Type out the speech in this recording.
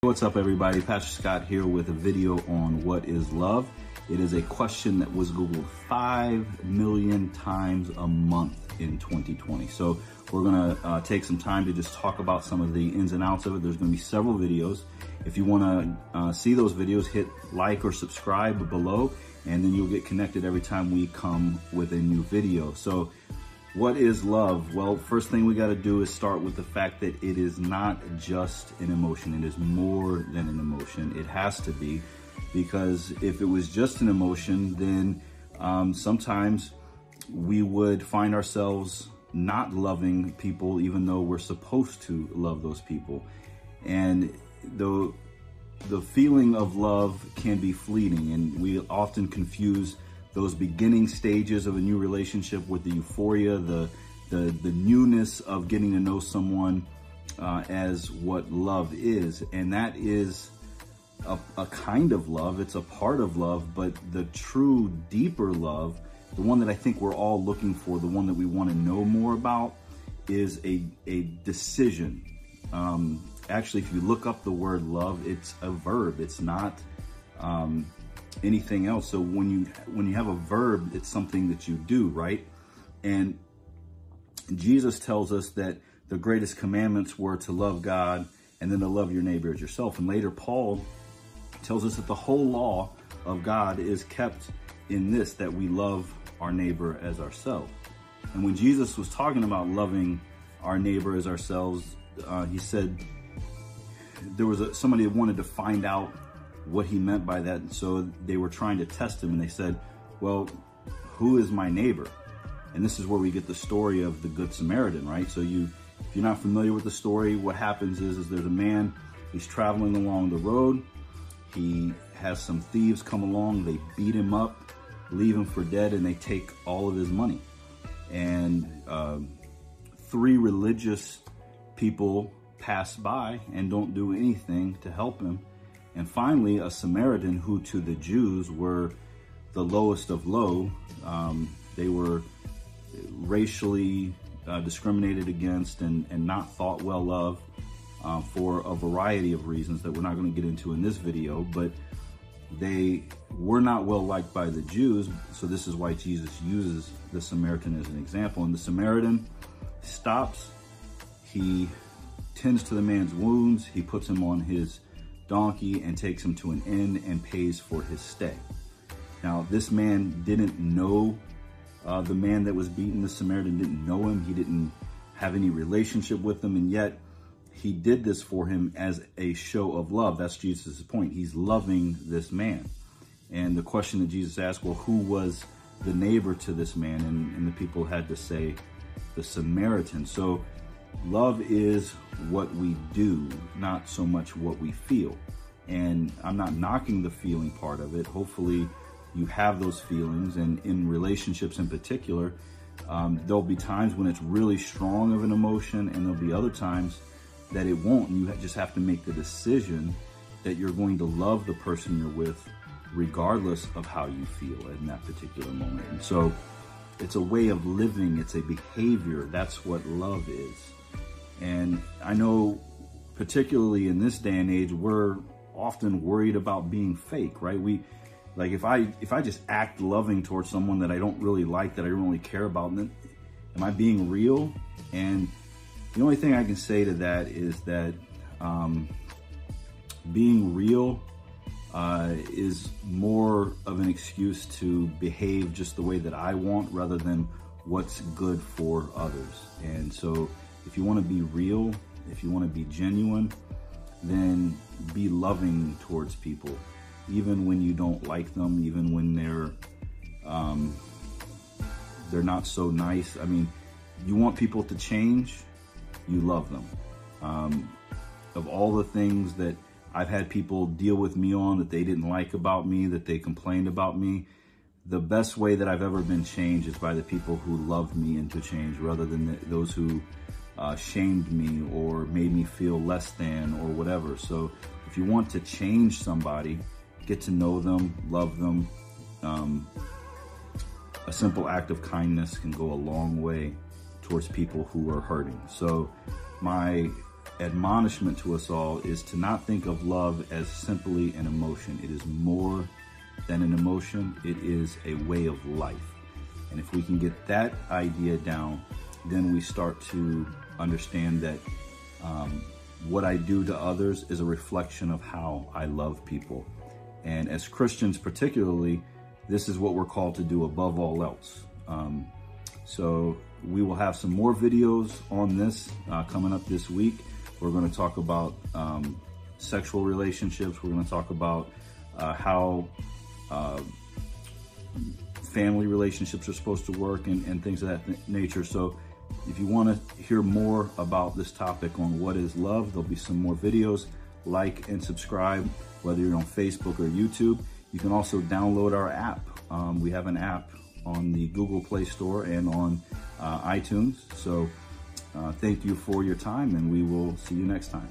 What's up, everybody? Pastor Scott here with a video on what is love. It is a question that was Googled 5 million times a month in 2020. So we're gonna take some time to just talk about some of the ins and outs of it. There's gonna be several videos. If you wanna see those videos, hit like or subscribe below, and then you'll get connected every time we come with a new video. So what is love? Well, first thing we got to do is start with the fact that it is not just an emotion. It is more than an emotion. It has to be, because if it was just an emotion, then sometimes we would find ourselves not loving people, even though we're supposed to love those people. And the feeling of love can be fleeting, and we often confuse those beginning stages of a new relationship with the euphoria, the newness of getting to know someone as what love is. And that is a kind of love. It's a part of love, but the true deeper love, the one that I think we're all looking for, the one that we want to know more about, is a decision. Actually, if you look up the word love, it's a verb. It's not anything else. So when you have a verb, it's something that you do, right? And Jesus tells us that the greatest commandments were to love God and then to love your neighbor as yourself. And later Paul tells us that the whole law of God is kept in this, that we love our neighbor as ourselves. And when Jesus was talking about loving our neighbor as ourselves, he said there was somebody that wanted to find out what he meant by that. And so they were trying to test him, and they said, well, who is my neighbor? And this is where we get the story of the Good Samaritan, right? So if you're not familiar with the story, what happens is there's a man, he's traveling along the road. He has some thieves come along, they beat him up, leave him for dead, and they take all of his money. And 3 religious people pass by and don't do anything to help him. And finally, a Samaritan, who to the Jews were the lowest of low, they were racially discriminated against and not thought well of for a variety of reasons that we're not going to get into in this video, but they were not well liked by the Jews. So this is why Jesus uses the Samaritan as an example. And the Samaritan stops, he tends to the man's wounds, he puts him on his donkey and takes him to an inn and pays for his stay. Now, this man didn't know the man that was beaten. The Samaritan didn't know him. He didn't have any relationship with him, and yet he did this for him as a show of love. That's Jesus' point. He's loving this man. And the question that Jesus asked, well, who was the neighbor to this man? And the people had to say the Samaritan. So love is what we do, not so much what we feel. And I'm not knocking the feeling part of it. Hopefully you have those feelings, and in relationships in particular, there'll be times when it's really strong of an emotion, and there'll be other times that it won't. And you just have to make the decision that you're going to love the person you're with regardless of how you feel in that particular moment. And so it's a way of living, it's a behavior. That's what love is. And I know, particularly in this day and age, we're often worried about being fake, right? Like if I just act loving towards someone that I don't really like, that I don't really care about, then am I being real? And the only thing I can say to that is that being real is more of an excuse to behave just the way that I want rather than what's good for others. And so if you want to be real, if you want to be genuine, then be loving towards people, even when you don't like them, even when they're not so nice. I mean, you want people to change, you love them. Of all the things that I've had people deal with me on that they didn't like about me, that they complained about me, the best way that I've ever been changed is by the people who loved me into change, rather than those who shamed me or made me feel less than or whatever. So if you want to change somebody, get to know them, love them. A simple act of kindness can go a long way towards people who are hurting. So my admonishment to us all is to not think of love as simply an emotion. It is more than an emotion. It is a way of life. And if we can get that idea down, then we start to understand that what I do to others is a reflection of how I love people. And as Christians particularly, this is what we're called to do above all else. So we will have some more videos on this coming up this week. We're going to talk about sexual relationships. We're going to talk about how family relationships are supposed to work and things of that nature. So if you want to hear more about this topic on what is love, there'll be some more videos. Like and subscribe, whether you're on Facebook or YouTube. You can also download our app. We have an app on the Google Play Store and on iTunes. So thank you for your time, and we will see you next time.